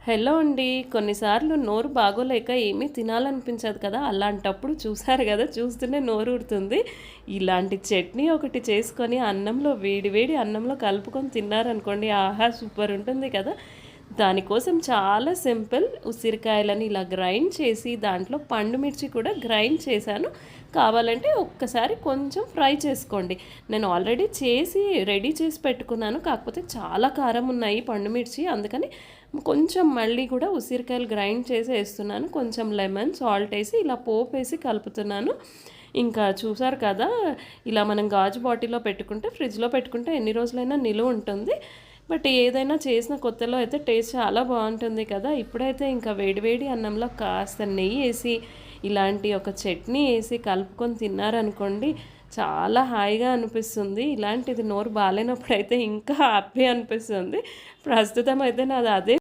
Hello అండి. కొన్నిసార్లు నోరు బాగోలేక ఏమీ తినాలనిపించదు కదా! అలాంటప్పుడు చూసారు గదా! చూస్తూనే నోరూరుతుంది. ఇలాంటి చట్నీ ఒకటి చేసుకొని అన్నంలో వేడి వేడి అన్నంలో కలుపుకొని తిన్నారనుకోండి, ఆహా! సూపర్ ఉంటుంది కదా! దానికోసం చాలా సింపుల్. ఉసిరికాయలని ఇలా గ్రైండ్ చేసి దాంట్లో పండు మిర్చి కూడా గ్రైండ్ చేశాను. కావాలంటే ఒక్కసారి కొంచెం ఫ్రై చేసుకోండి. నేను ఆల్రెడీ చేసి రెడీ చేసి పెట్టుకున్నాను. కాకపోతే చాలా కారం ఉన్నాయి పండు మిర్చి. అందుకని కొంచెం మళ్ళీ కూడా ఉసిరికాయలు గ్రైండ్ చేసి ఏస్తున్నాను. కొంచెం లెమన్, సాల్ట్ ఏసి ఇలా పోపేసి కలుపుతున్నాను. ఇంకా చూసారు కదా! ఇలా మనం గాజు బాటిల్‌లో పెట్టుకుంటే, ఫ్రిడ్జ్‌లో పెట్టుకుంటే ఎన్ని రోజులైనా నిలువ ఉంటుంది. బట్ ఏదైనా చేసిన కొత్తలో అయితే టేస్ట్ చాలా బావుంటుంది కదా! ఇప్పుడైతే ఇంకా వేడి వేడి అన్నంలో కాస్త నెయ్యేసి, ఇలాంటి ఒక చట్నీ ఏసి కలుపుకొని తిన్నారనుకోండి, చాలా హాయిగా అనిపిస్తుంది. ఇలాంటిది నోరు బాలేనప్పుడైతే ఇంకా హ్యాపీ అనిపిస్తుంది. ప్రస్తుతం అయితే నాది అదే